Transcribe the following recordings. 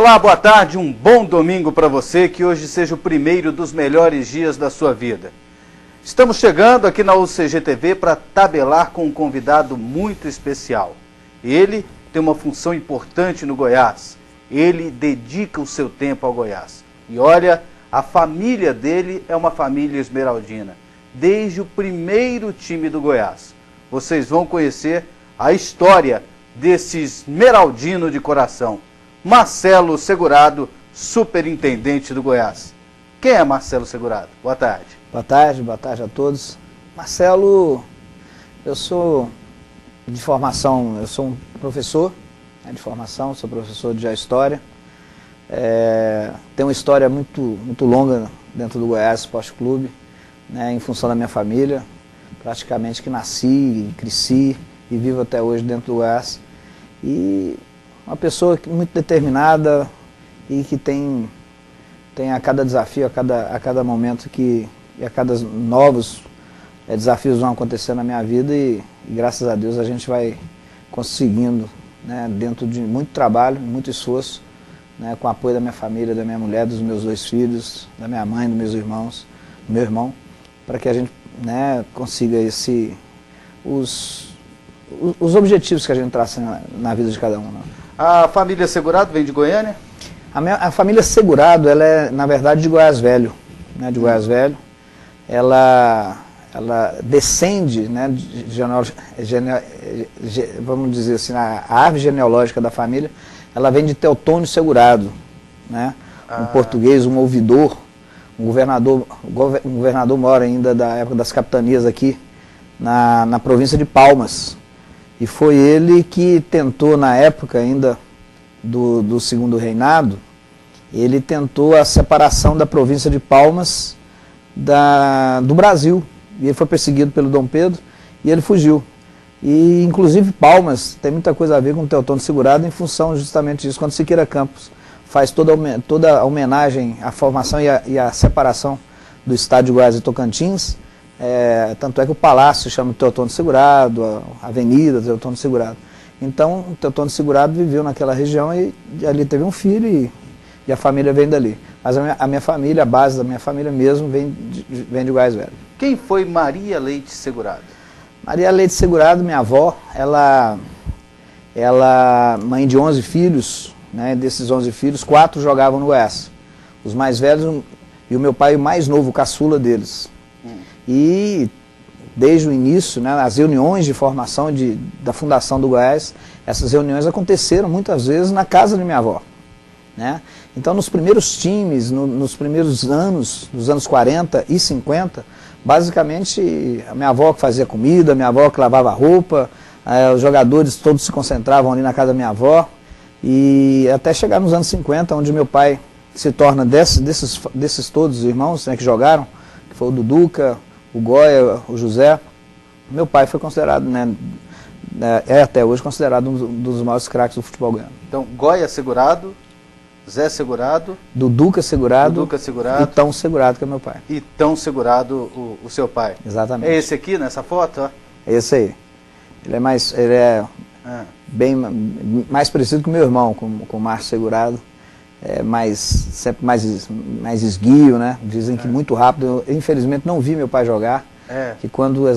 Olá, boa tarde, um bom domingo para você, que hoje seja o primeiro dos melhores dias da sua vida. Estamos chegando aqui na UCG TV para tabelar com um convidado muito especial. Ele tem uma função importante no Goiás. Ele dedica o seu tempo ao Goiás. E olha, a família dele é uma família esmeraldina, desde o primeiro time do Goiás. Vocês vão conhecer a história desse esmeraldino de coração. Marcelo Segurado, superintendente do Goiás. Quem é Marcelo Segurado? Boa tarde. Boa tarde a todos. Marcelo, eu sou de formação, eu sou um professor de formação, sou professor de História. Tenho uma história muito longa dentro do Goiás Esporte Clube, né, em função da minha família, praticamente que nasci, cresci e vivo até hoje dentro do Goiás. E uma pessoa muito determinada e que tem a cada desafio, a cada momento e a cada novos desafios vão acontecer na minha vida e graças a Deus a gente vai conseguindo, né, dentro de muito trabalho, muito esforço, né, com o apoio da minha família, da minha mulher, dos meus 2 filhos, da minha mãe, dos meus irmãos, do meu irmão, para que a gente, né, consiga os objetivos que a gente traça na vida de cada um. Né? A família Segurado vem de Goiânia? A família Segurado, ela é, na verdade, de Goiás Velho, né, de Goiás Velho. Ela descende, né, vamos dizer assim, a árvore genealógica da família, ela vem de Teotônio Segurado, né, um português, um ouvidor, um governador maior ainda da época das capitanias aqui, na província de Palmas. E foi ele que tentou, na época ainda do Segundo Reinado, ele tentou a separação da província de Palmas do Brasil. E ele foi perseguido pelo Dom Pedro e ele fugiu. E, inclusive, Palmas tem muita coisa a ver com o Teotônio Segurado em função justamente disso. Quando Siqueira Campos faz toda a homenagem à formação e à separação do estado de Goiás e Tocantins, tanto é que o palácio se chama Teotônio Segurado, a avenida Teotônio Segurado. Então, o Teotônio Segurado viveu naquela região e ali teve um filho e a família vem dali. Mas a minha família, a base da minha família mesmo, vem de Goiás Velho. Quem foi Maria Leite Segurado? Maria Leite Segurado, minha avó, ela mãe de 11 filhos, né, desses 11 filhos, 4 jogavam no Goiás. Os mais velhos e o meu pai o mais novo, o caçula deles. E desde o início, né, as reuniões de formação da fundação do Goiás, essas reuniões aconteceram muitas vezes na casa de minha avó. Né? Então, nos primeiros times, nos primeiros anos, nos anos 40 e 50, basicamente a minha avó que fazia comida, a minha avó que lavava roupa, os jogadores todos se concentravam ali na casa da minha avó, e até chegar nos anos 50, onde meu pai se torna desses todos os irmãos, né, que jogaram, que foi o Duduca, o Goya, o José. Meu pai foi considerado, né, até hoje considerado um dos maiores craques do futebol goiano. Então, Goya Segurado, Zé Segurado, Duduca Segurado, e Tão Segurado, que é meu pai. E Tão Segurado, o seu pai. Exatamente. É esse aqui, nessa foto? Ó. É esse aí. Ele é bem mais parecido com o meu irmão, com o Márcio Segurado. Sempre mais esguio, né? Dizem que muito rápido. Eu, infelizmente, não vi meu pai jogar. Que quando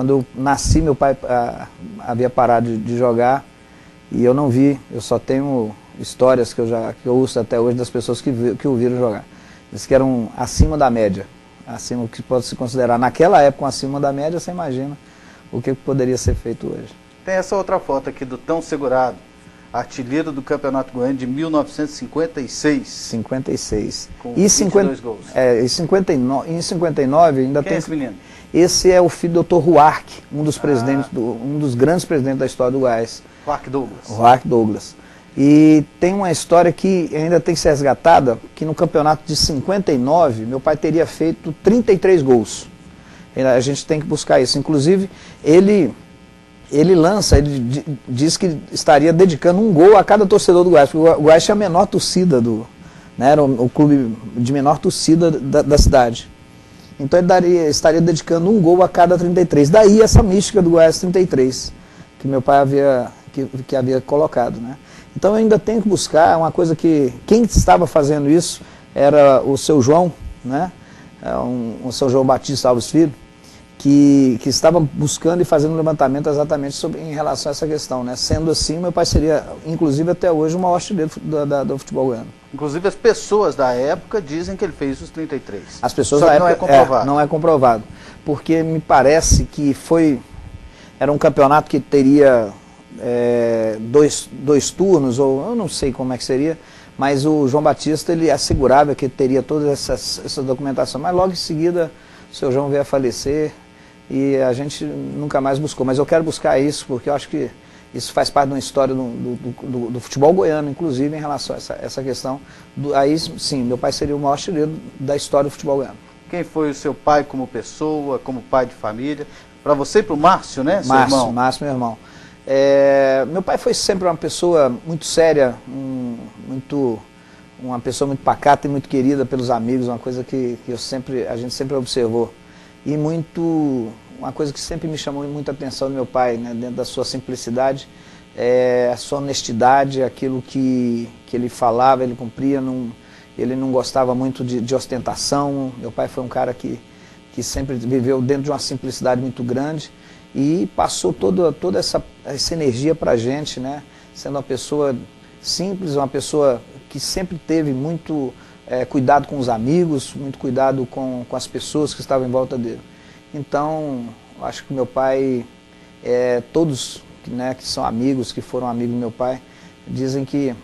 eu nasci, meu pai havia parado de jogar e eu não vi. Eu só tenho histórias que eu ouço até hoje das pessoas que o viram jogar. Eles que eram acima da média, acima do que pode se considerar naquela época acima da média. Você imagina o que poderia ser feito hoje. Tem essa outra foto aqui do Tão Segurado, artilheiro do Campeonato Goiano de 1956. 56. Com 22 gols. Em 59 ainda Quem tem... é esse menino? Esse é o filho do Dr. Ruark, um dos grandes presidentes da história do Goiás. Ruark Douglas. Ruark Douglas. E tem uma história que ainda tem que ser resgatada, que no campeonato de 59, meu pai teria feito 33 gols. A gente tem que buscar isso. Inclusive, ele diz que estaria dedicando um gol a cada torcedor do Goiás, porque o Goiás tinha a menor torcida, né, era o clube de menor torcida da cidade. Então ele estaria dedicando um gol a cada 33. Daí essa mística do Goiás 33, que meu pai havia colocado, né? Então eu ainda tenho que buscar uma coisa que quem estava fazendo isso era o seu João, né? O seu João Batista Alves Filho, que estava buscando e fazendo um levantamento exatamente em relação a essa questão, né? Sendo assim, meu pai seria, inclusive até hoje, o maior artilheiro do futebol goiano. Inclusive as pessoas da época dizem que ele fez os 33. As pessoas Só da que época, não é comprovado. Não é comprovado, porque me parece que era um campeonato que teria dois turnos, ou eu não sei como é que seria, mas o João Batista, ele assegurava que teria toda essa documentação, mas logo em seguida o seu João veio a falecer e a gente nunca mais buscou. Mas eu quero buscar isso, porque eu acho que isso faz parte de uma história do futebol goiano, inclusive em relação a essa questão. Aí sim, meu pai seria o maior artilheiro da história do futebol goiano. Quem foi o seu pai como pessoa, como pai de família? Para você e para o Márcio, né, seu irmão? Márcio, meu irmão. Meu pai foi sempre uma pessoa muito séria, uma pessoa muito pacata e muito querida pelos amigos, uma coisa que a gente sempre observou. E uma coisa que sempre me chamou muita atenção do meu pai, né, dentro da sua simplicidade, a sua honestidade, aquilo que ele falava, ele cumpria, ele não gostava muito de ostentação. Meu pai foi um cara que sempre viveu dentro de uma simplicidade muito grande e passou toda essa energia para a gente, né? Sendo uma pessoa simples, uma pessoa que sempre teve muito cuidado com os amigos, muito cuidado com as pessoas que estavam em volta dele. Então, acho que meu pai, todos, né, que são amigos, que foram amigos do meu pai, dizem que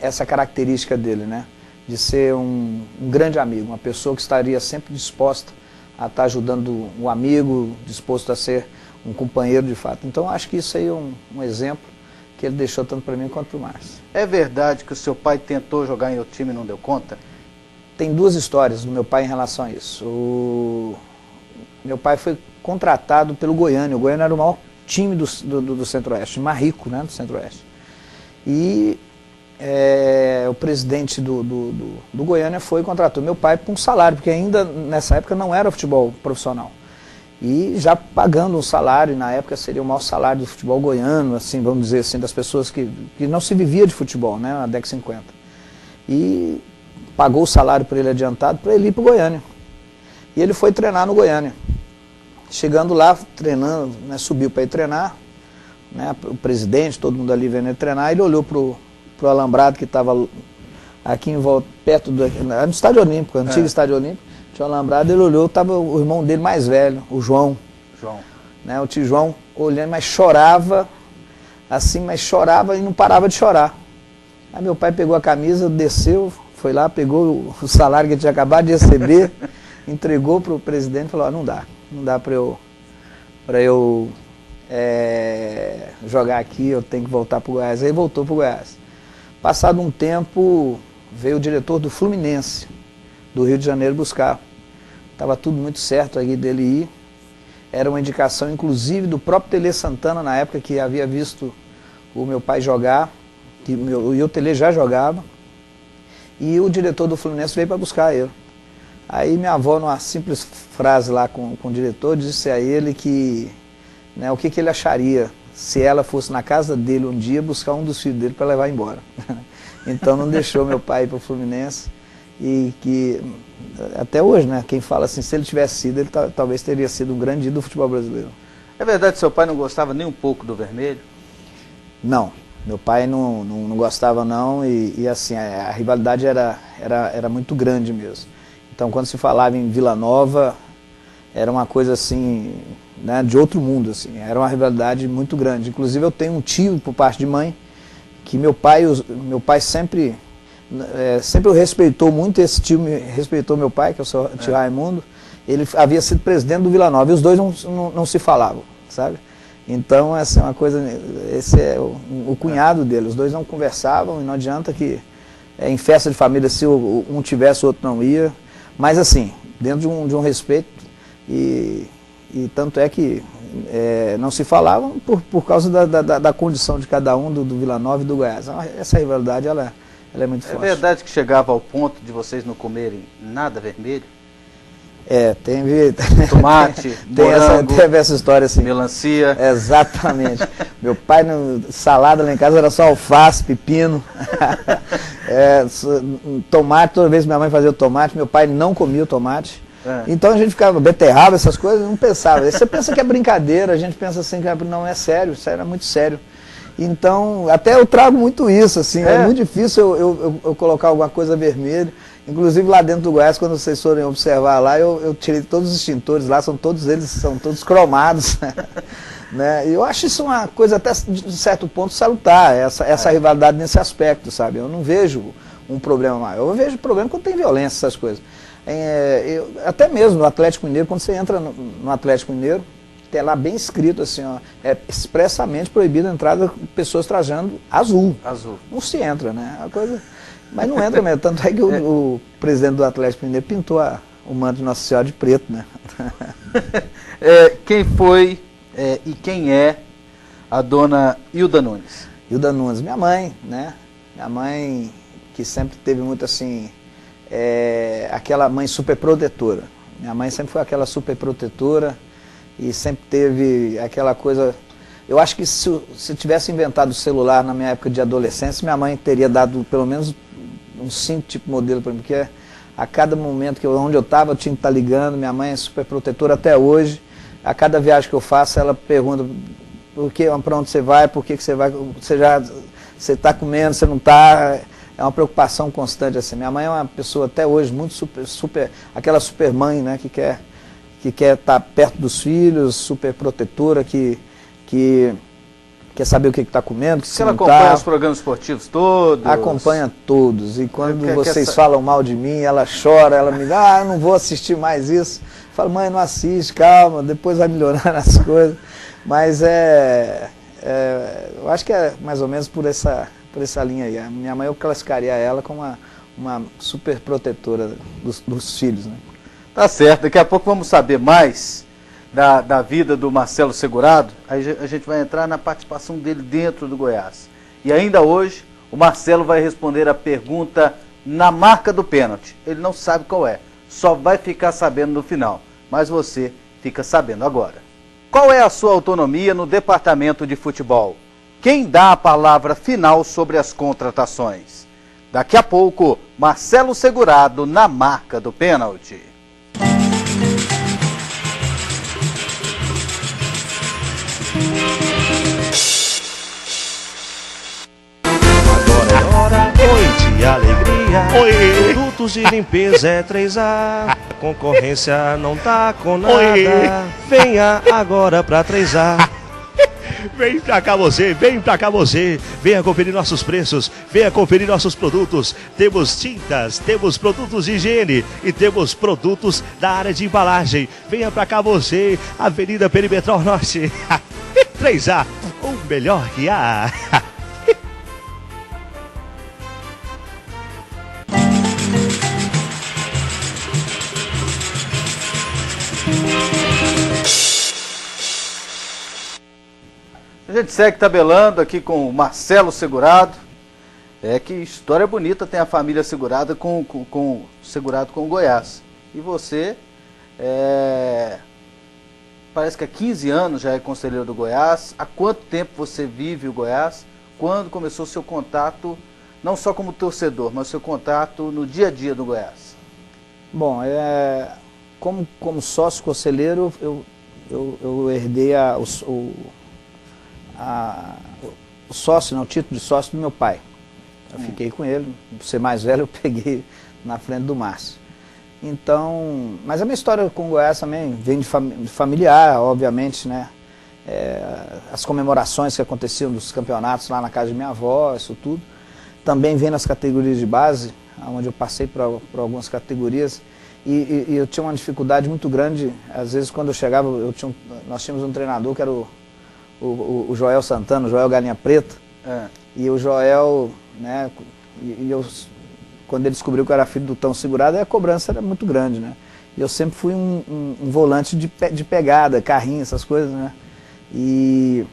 essa característica dele, né, de ser um grande amigo, uma pessoa que estaria sempre disposta a estar ajudando o amigo, disposto a ser um companheiro de fato. Então acho que isso aí é um exemplo que ele deixou tanto para mim quanto para o Márcio. É verdade que o seu pai tentou jogar em outro time e não deu conta? Tem duas histórias do meu pai em relação a isso. Meu pai foi contratado pelo Goiânia. O Goiânia era o maior time do Centro-Oeste, mais rico, né, do Centro-Oeste. E o presidente do Goiânia foi e contratou meu pai por um salário, porque ainda nessa época não era futebol profissional. E já pagando um salário, na época seria o maior salário do futebol goiano, assim, vamos dizer assim, das pessoas que não se vivia de futebol, né, na década de 50. E pagou o salário para ele adiantado para ele ir para o Goiânia. E ele foi treinar no Goiânia. Chegando lá, treinando, né, subiu para ir treinar, né, o presidente, todo mundo ali vendo ele treinar, ele olhou pro alambrado que estava aqui em volta, perto no Estádio Olímpico, antigo Estádio Olímpico, tinha um alambrado, ele olhou, estava o irmão dele mais velho, o João. Né, o tio João olhando, mas chorava, assim, mas chorava e não parava de chorar. Aí meu pai pegou a camisa, desceu, foi lá, pegou o salário que ele tinha acabado de receber, entregou para o presidente e falou, não dá para eu jogar aqui, eu tenho que voltar para o Goiás. Aí voltou para o Goiás. Passado um tempo, veio o diretor do Fluminense, do Rio de Janeiro, buscar. Estava tudo muito certo aí dele ir. Era uma indicação, inclusive, do próprio Tele Santana, na época que havia visto o meu pai jogar, e o Tele já jogava, e o diretor do Fluminense veio para buscar ele. Aí minha avó, numa simples frase lá com o diretor, disse a ele que, né, o que ele acharia se ela fosse na casa dele um dia buscar um dos filhos dele para levar embora. Então não deixou meu pai ir para o Fluminense, e que até hoje, né, quem fala assim, se ele tivesse sido, ele talvez teria sido um grande ídolo do futebol brasileiro. É verdade que seu pai não gostava nem um pouco do vermelho? Não, meu pai não gostava não, e assim, a rivalidade era muito grande mesmo. Então quando se falava em Vila Nova, era uma coisa assim, né, de outro mundo, assim, era uma rivalidade muito grande. Inclusive eu tenho um tio por parte de mãe, que meu pai sempre respeitou muito, esse tio respeitou meu pai, que é o seu tio Raimundo. Ele havia sido presidente do Vila Nova, e os dois não se falavam, sabe? Então essa é uma coisa, esse é o cunhado dele, os dois não conversavam, e não adianta que em festa de família, se um tivesse, o outro não ia, mas assim, dentro de um respeito, e tanto é que não se falavam por causa da condição de cada um, do Vila Nova e do Goiás. Essa rivalidade, ela é muito forte. É verdade que chegava ao ponto de vocês não comerem nada vermelho? Teve... Tomate, morango, teve essa história assim. melancia. Exatamente. Meu pai, salada lá em casa era só alface, pepino. Tomate, toda vez que minha mãe fazia o tomate, meu pai não comia o tomate. Então a gente ficava beterraba, essas coisas, não pensava. Você pensa que é brincadeira, a gente pensa assim, que não é sério, isso era muito sério. Então, até eu trago muito isso, assim, é muito difícil eu colocar alguma coisa vermelha. Inclusive lá dentro do Goiás, quando vocês forem observar lá, eu tirei todos os extintores lá, são todos cromados. Né? E eu acho isso uma coisa até de certo ponto salutar, essa rivalidade nesse aspecto, sabe? Eu não vejo um problema maior, eu vejo problema quando tem violência, essas coisas. Até mesmo no Atlético Mineiro, quando você entra no Atlético Mineiro, tem lá bem escrito assim, ó, é expressamente proibida a entrada de pessoas trajando azul. Não se entra, né? A coisa... Mas não entra mesmo, tanto é que o presidente do Atlético Mineiro pintou o manto de Nossa Senhora de preto, né? Quem foi e quem é a dona Hilda Nunes? Hilda Nunes, minha mãe, né? Minha mãe que sempre teve muito assim, aquela mãe super protetora. Minha mãe sempre foi aquela super protetora e sempre teve aquela coisa... Eu acho que se tivesse inventado o celular na minha época de adolescência, minha mãe teria dado pelo menos uns 5 tipos de modelo para mim, porque a cada momento onde eu estava eu tinha que estar ligando. Minha mãe é super protetora até hoje. A cada viagem que eu faço, ela pergunta para onde você vai, por que você vai, você está comendo, você não está. É uma preocupação constante assim. Minha mãe é uma pessoa até hoje muito super aquela super mãe, né, que quer estar perto dos filhos, super protetora, que quer saber o que está comendo, que ela acompanha os programas esportivos todos? Acompanha todos. E quando vocês falam mal de mim, ela chora, ela me diz, eu não vou assistir mais isso. Eu falo, mãe, não assiste, calma, depois vai melhorando as coisas. Mas eu acho que é mais ou menos por essa linha aí. A minha mãe, eu classificaria ela como uma super protetora dos filhos, né? Tá certo, daqui a pouco vamos saber mais da vida do Marcelo Segurado. Aí a gente vai entrar na participação dele dentro do Goiás. E ainda hoje, o Marcelo vai responder a pergunta na marca do pênalti. Ele não sabe qual é, só vai ficar sabendo no final. Mas você fica sabendo agora. Qual é a sua autonomia no departamento de futebol? Quem dá a palavra final sobre as contratações? Daqui a pouco, Marcelo Segurado na marca do pênalti. Oi de alegria. Oi. Produtos de limpeza é 3A. Concorrência não tá com nada. Oi. Venha agora pra 3A. Vem pra cá você, venha conferir nossos preços, venha conferir nossos produtos. Temos tintas, temos produtos de higiene e temos produtos da área de embalagem. Venha pra cá você, Avenida Perimetral Norte. 3A, o melhor que há. A gente segue tabelando aqui com o Marcelo Segurado. Que história bonita tem a família Segurado com o Goiás. E você, parece que há 15 anos já é conselheiro do Goiás. Há quanto tempo você vive o Goiás? Quando começou o seu contato, não só como torcedor, mas o seu contato no dia a dia do Goiás? Bom, como sócio conselheiro, eu herdei o sócio, não, o título de sócio do meu pai. Eu fiquei com ele, por ser mais velho, eu peguei na frente do Márcio. Então, mas a minha história com o Goiás também vem de familiar, obviamente, né? As comemorações que aconteciam dos campeonatos lá na casa de minha avó, isso tudo. Também vem nas categorias de base, onde eu passei por algumas categorias. E eu tinha uma dificuldade muito grande, às vezes quando eu chegava, nós tínhamos um treinador que era o Joel Santana, o Joel Galinha Preta. E o Joel, né, quando ele descobriu que eu era filho do Tão Segurado, a cobrança era muito grande, né? E eu sempre fui um volante de pegada, carrinho, essas coisas, né? E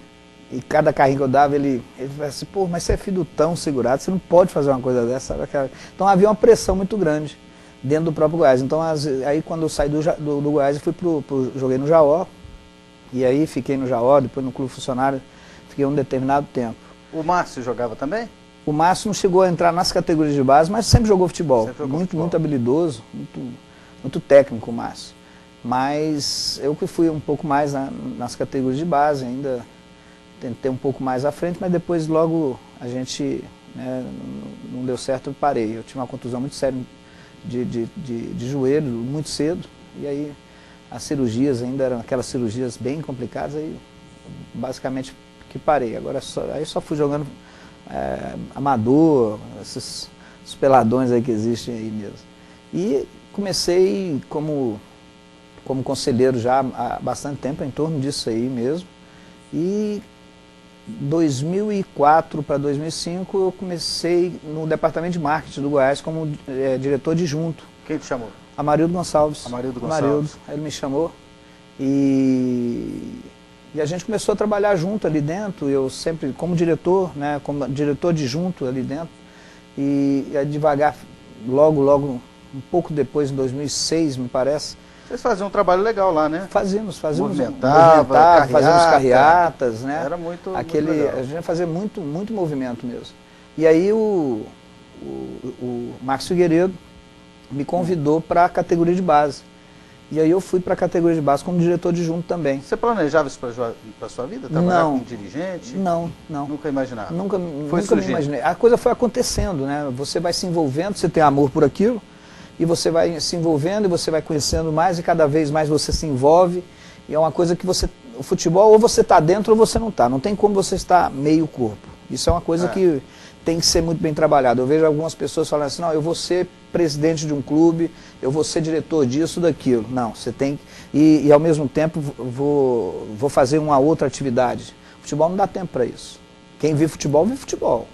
cada carrinho que eu dava, ele falava assim, pô, mas você é filho do Tão Segurado, você não pode fazer uma coisa dessa. Sabe? Então havia uma pressão muito grande. dentro do próprio Goiás. Então, aí quando eu saí do Goiás, eu joguei no Jaó, e aí fiquei no Jaó, depois no clube funcionário, fiquei um determinado tempo. O Márcio jogava também? O Márcio não chegou a entrar nas categorias de base, mas sempre jogou futebol. Sempre jogou futebol. Muito habilidoso, muito técnico o Márcio. Mas eu que fui um pouco mais nas categorias de base, ainda tentei um pouco mais à frente, mas depois logo a gente, né, não deu certo, eu parei. Eu tinha uma contusão muito séria de joelho, muito cedo, e aí as cirurgias ainda eram aquelas cirurgias bem complicadas, aí basicamente que parei. Agora aí só fui jogando amador, esses peladões aí que existem aí mesmo. E comecei como conselheiro já há bastante tempo, em torno disso aí mesmo. E 2004 para 2005 eu comecei no departamento de marketing do Goiás como diretor adjunto. Quem te chamou? Amarildo Gonçalves. Amarildo Gonçalves. Aí ele me chamou e a gente começou a trabalhar junto ali dentro, eu sempre como diretor, né, como diretor adjunto ali dentro, e devagar, logo, um pouco depois, em 2006, me parece. Vocês faziam um trabalho legal lá, né? Fazíamos fazíamos carreatas, né? Era muito legal. A gente fazia muito movimento mesmo. E aí o Marcos Figueiredo me convidou para a categoria de base. E aí eu fui para a categoria de base como diretor adjunto também. Você planejava isso para a sua vida? Trabalhar como dirigente? Não. Nunca imaginava? Nunca me imaginei. A coisa foi acontecendo, né? Você vai se envolvendo, você tem amor por aquilo, e você vai se envolvendo, e você vai conhecendo mais, e cada vez mais você se envolve. E é uma coisa que o futebol, ou você está dentro ou você não está. Não tem como você estar meio corpo. Isso é uma coisa que tem que ser muito bem trabalhado. Eu vejo algumas pessoas falando assim, não, eu vou ser presidente de um clube, eu vou ser diretor disso, daquilo. Não, você tem que... E ao mesmo tempo vou fazer uma outra atividade. O futebol não dá tempo para isso. Quem vive futebol, vive futebol.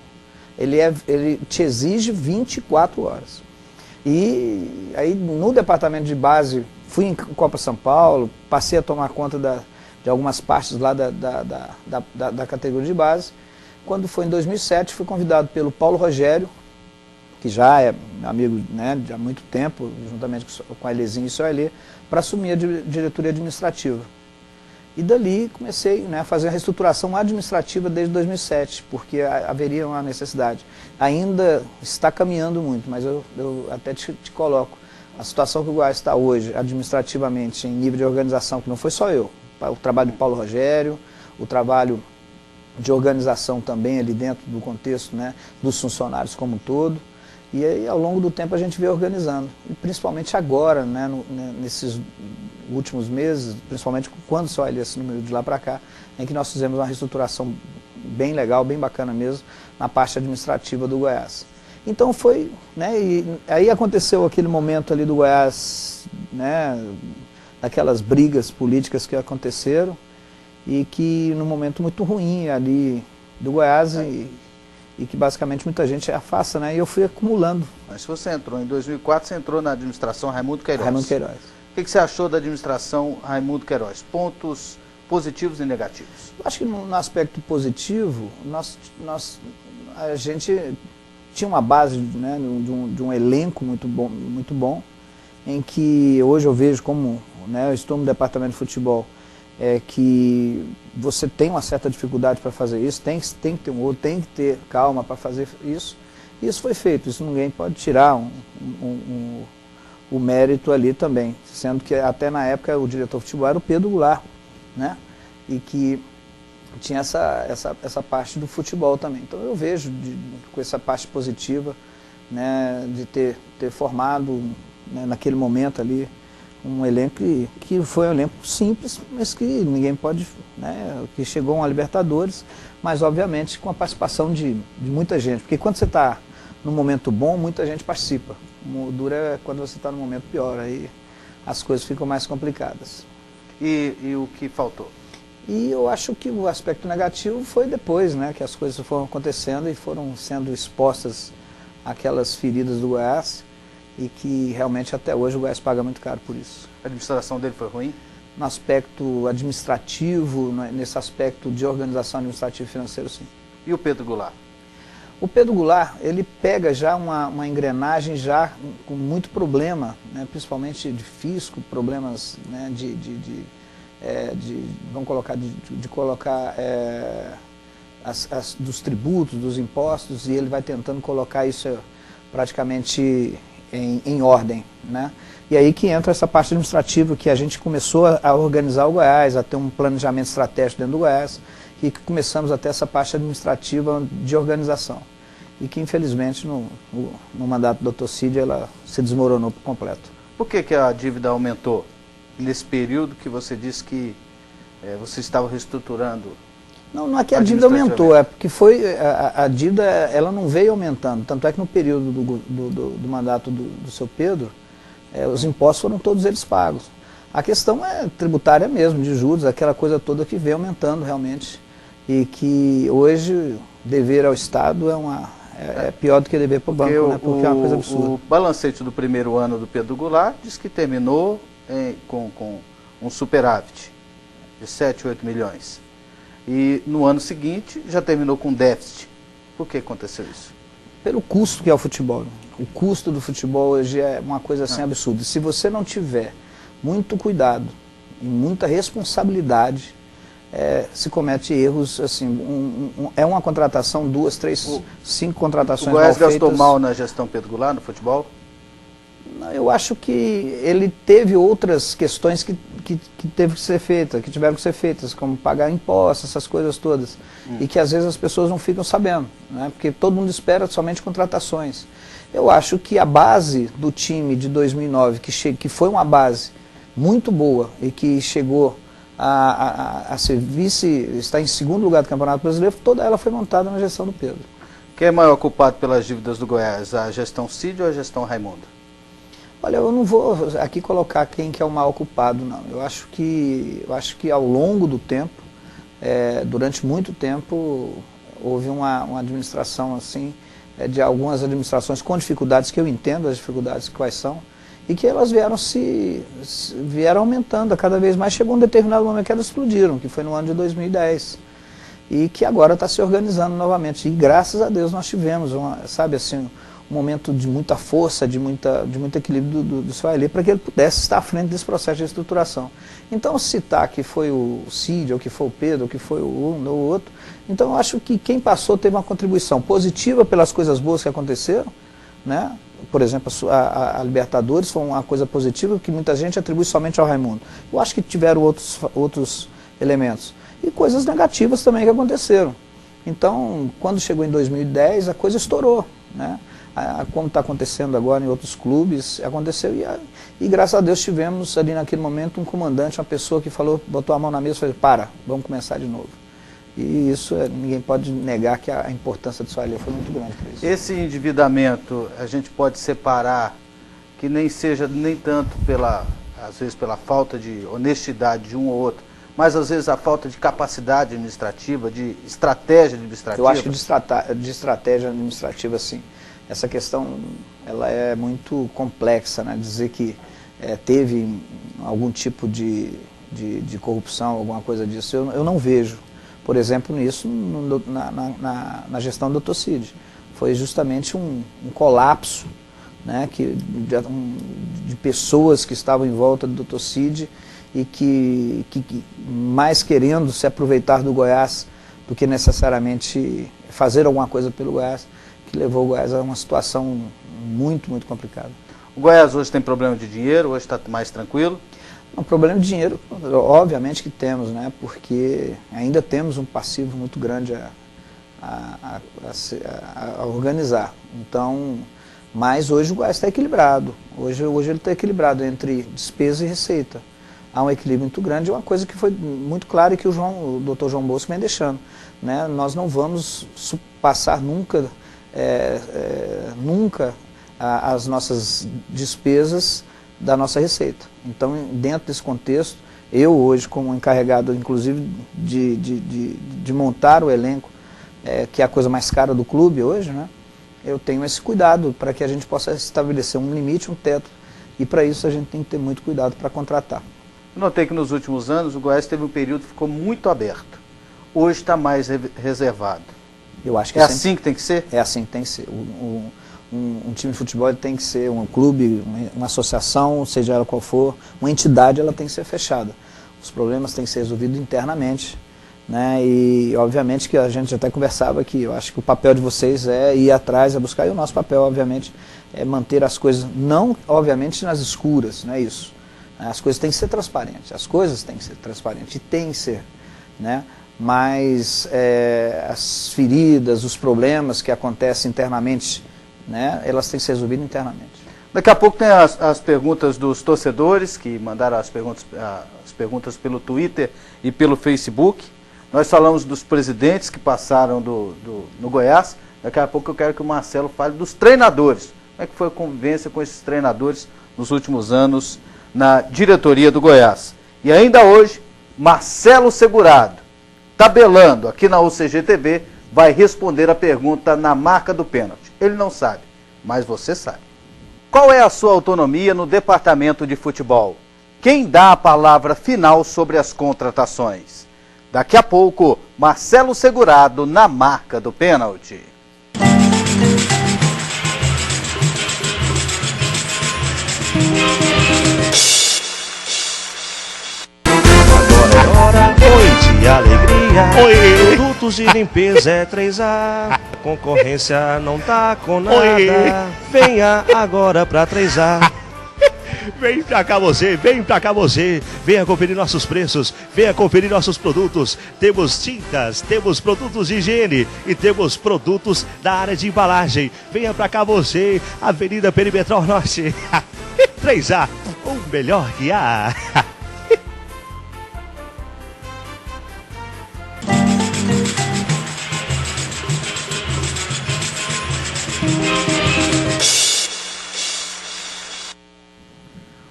Ele te exige 24 horas. E aí no departamento de base, fui em Copa São Paulo, passei a tomar conta de algumas partes lá da categoria de base. Quando foi em 2007, fui convidado pelo Paulo Rogério, que já é amigo, né, de há muito tempo, juntamente com a Elezinho e o seu Elê, para assumir a diretoria administrativa. E dali comecei, né, a fazer a reestruturação administrativa desde 2007, porque haveria uma necessidade. Ainda está caminhando muito, mas eu até te coloco, a situação que o Goiás está hoje, administrativamente, em nível de organização, que não foi só eu, o trabalho de Paulo Rogério, o trabalho de organização também ali dentro do contexto, né, dos funcionários como um todo. E aí, ao longo do tempo, a gente veio organizando. E principalmente agora, né, nesses últimos meses, principalmente quando o seu Eli assinou de lá para cá, em que nós fizemos uma reestruturação bem legal, bem bacana mesmo, na parte administrativa do Goiás. Então foi, né, e aí aconteceu aquele momento ali do Goiás, né, daquelas brigas políticas que aconteceram, e que num momento muito ruim ali do Goiás e que basicamente muita gente afasta, né? E eu fui acumulando. Mas se você entrou em 2004, você entrou na administração Raimundo Queiroz. Raimundo Queiroz. O que você achou da administração Raimundo Queiroz? Pontos positivos e negativos? Eu acho que no aspecto positivo, a gente tinha uma base, né, de um elenco muito bom, em que hoje eu vejo como, né, eu estou no departamento de futebol, que você tem uma certa dificuldade para fazer isso, tem que ter tem que ter calma para fazer isso. E isso foi feito, isso ninguém pode tirar o mérito ali também, sendo que até na época o diretor de futebol era o Pedro Goulart, né? E que tinha essa parte do futebol também. Então eu vejo com essa parte positiva, né, de ter formado, né, naquele momento ali, um elenco que foi um elenco simples, mas que ninguém pode, né, que chegou a uma Libertadores, mas obviamente com a participação de muita gente, porque quando você está num momento bom, muita gente participa. O duro é quando você está num momento pior, aí as coisas ficam mais complicadas. E o que faltou? E eu acho que o aspecto negativo foi depois, né, que as coisas foram acontecendo e foram sendo expostas aquelas feridas do Goiás, e que realmente até hoje o Goiás paga muito caro por isso. A administração dele foi ruim? No aspecto administrativo, nesse aspecto de organização administrativa e financeira, sim. E o Pedro Goulart? O Pedro Goulart, ele pega já uma engrenagem já com muito problema, né, principalmente de fisco, problemas, né, vamos colocar, de colocar dos tributos, dos impostos, e ele vai tentando colocar isso praticamente em ordem, né? E aí que entra essa parte administrativa, que a gente começou a organizar o Goiás, a ter um planejamento estratégico dentro do Goiás, e que começamos a ter essa parte administrativa de organização. E que, infelizmente, no mandato do Dr. Cid, ela se desmoronou por completo. Por que a dívida aumentou nesse período que você disse que você estava reestruturando? Não é que a dívida aumentou, é porque a dívida ela não veio aumentando. Tanto é que no período do mandato do seu Pedro, os impostos foram todos eles pagos. A questão é tributária mesmo, de juros, aquela coisa toda que veio aumentando realmente. E que hoje dever ao Estado é pior do que dever para o banco, né? Porque é uma coisa absurda. O balancete do primeiro ano do Pedro Goulart diz que terminou com um superávit de 7, 8 milhões. E no ano seguinte já terminou com déficit. Por que aconteceu isso? Pelo custo que é o futebol. O custo do futebol hoje é uma coisa assim absurda. Se você não tiver muito cuidado e muita responsabilidade, se comete erros, assim, é uma contratação, 2, 3, 5 contratações mal feitas. O Goiás gastou mal na gestão Pedro Goulart, no futebol? Eu acho que ele teve outras questões que teve que ser feitas, que tiveram que ser feitas, como pagar impostos, essas coisas todas. E que às vezes as pessoas não ficam sabendo, né? Porque todo mundo espera somente contratações. Eu acho que a base do time de 2009, que foi uma base muito boa e que chegou a ser está em segundo lugar do Campeonato Brasileiro, toda ela foi montada na gestão do Pedro. Quem é maior culpado pelas dívidas do Goiás, a gestão Cid ou a gestão Raimundo? Olha, eu não vou aqui colocar quem que é o maior culpado, não. Eu acho que ao longo do tempo, durante muito tempo, houve uma administração assim, de algumas administrações com dificuldades, que eu entendo as dificuldades quais são, e que elas vieram aumentando a cada vez mais. Chegou um determinado momento que elas explodiram, que foi no ano de 2010, e que agora está se organizando novamente. E graças a Deus nós tivemos, um momento de muita força, de muito equilíbrio do seu Ailê, para que ele pudesse estar à frente desse processo de estruturação. Então, citar que foi o Cid, ou que foi o Pedro, ou que foi um ou outro, então eu acho que quem passou teve uma contribuição positiva pelas coisas boas que aconteceram, né? Por exemplo, a Libertadores foi uma coisa positiva que muita gente atribui somente ao Raimundo. Eu acho que tiveram outros elementos. E coisas negativas também que aconteceram. Então, quando chegou em 2010, a coisa estourou, né? Como está acontecendo agora em outros clubes, aconteceu. E graças a Deus tivemos ali naquele momento um comandante, uma pessoa que botou a mão na mesa e falou: vamos começar de novo. E isso, ninguém pode negar que a importância do Soailê foi muito grande para isso. Esse endividamento, a gente pode separar que nem seja nem tanto às vezes pela falta de honestidade de um ou outro, mas às vezes a falta de capacidade administrativa, de estratégia administrativa? Eu acho que de estratégia administrativa, sim. Essa questão ela é muito complexa, né? Dizer que teve algum tipo de corrupção, alguma coisa disso, eu não vejo. Por exemplo, nisso, na gestão do Dr. Cid. Foi justamente um colapso, né, de pessoas que estavam em volta do Dr. Cid e que mais querendo se aproveitar do Goiás do que necessariamente fazer alguma coisa pelo Goiás, que levou o Goiás a uma situação muito, muito complicada. O Goiás hoje tem problema de dinheiro, hoje está mais tranquilo? Um problema de dinheiro, obviamente que temos, né? Porque ainda temos um passivo muito grande a organizar. Então, mas hoje o Goiás está equilibrado. Hoje ele está equilibrado entre despesa e receita. Há um equilíbrio muito grande, uma coisa que foi muito clara e que o Dr. João Bosco vem deixando, né? Nós não vamos passar nunca as nossas despesas da nossa receita. Então, dentro desse contexto, eu hoje, como encarregado, inclusive, de montar o elenco, que é a coisa mais cara do clube hoje, né, eu tenho esse cuidado para que a gente possa estabelecer um limite, um teto, e para isso a gente tem que ter muito cuidado para contratar. Eu notei que nos últimos anos o Goiás teve um período que ficou muito aberto. Hoje está mais reservado. Eu acho que É assim que tem que ser? É assim que tem que ser. Um time de futebol tem que ser um clube, uma associação, seja ela qual for, uma entidade, ela tem que ser fechada. Os problemas têm que ser resolvidos internamente, né? E obviamente que a gente até conversava aqui, eu acho que o papel de vocês é ir atrás, é buscar, e o nosso papel, obviamente, é manter as coisas, não, obviamente, nas escuras, não é isso. As coisas têm que ser transparentes, as coisas têm que ser transparentes, e tem que ser, né? Mas as feridas, os problemas que acontecem internamente, né, elas têm que ser resolvidas internamente. Daqui a pouco tem as perguntas dos torcedores, que mandaram as perguntas pelo Twitter e pelo Facebook. Nós falamos dos presidentes que passaram no Goiás. Daqui a pouco eu quero que o Marcelo fale dos treinadores. Como é que foi a convivência com esses treinadores nos últimos anos na diretoria do Goiás? E ainda hoje, Marcelo Segurado, tabelando aqui na UCG TV, vai responder a pergunta na marca do pênalti. Ele não sabe, mas você sabe. Qual é a sua autonomia no departamento de futebol? Quem dá a palavra final sobre as contratações? Daqui a pouco, Marcelo Segurado na marca do pênalti. Agora é hora, oi de alegria. Oi. Produtos de limpeza é 3A. Concorrência não tá com nada. Oi. Venha agora pra 3A. Vem pra cá você, vem pra cá você. Venha conferir nossos preços, venha conferir nossos produtos. Temos tintas, temos produtos de higiene e temos produtos da área de embalagem. Venha pra cá você, Avenida Perimetral Norte. 3A, o melhor que há.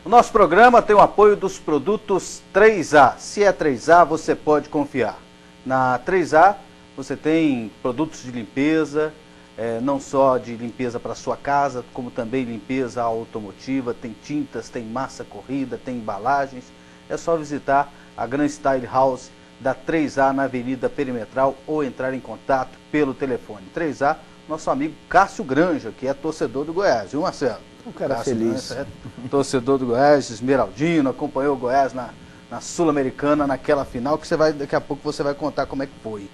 O nosso programa tem o apoio dos produtos 3A. Se é 3A, você pode confiar. Na 3A, você tem produtos de limpeza, não só de limpeza para sua casa, como também limpeza automotiva, tem tintas, tem massa corrida, tem embalagens. É só visitar a Grand Style House da 3A na Avenida Perimetral ou entrar em contato pelo telefone. 3A, nosso amigo Cássio Granja, que é torcedor do Goiás, viu, Marcelo? Um cara Cássio feliz. Granja, torcedor do Goiás, esmeraldino, acompanhou o Goiás na Sul-Americana, naquela final, que daqui a pouco você vai contar como é que foi.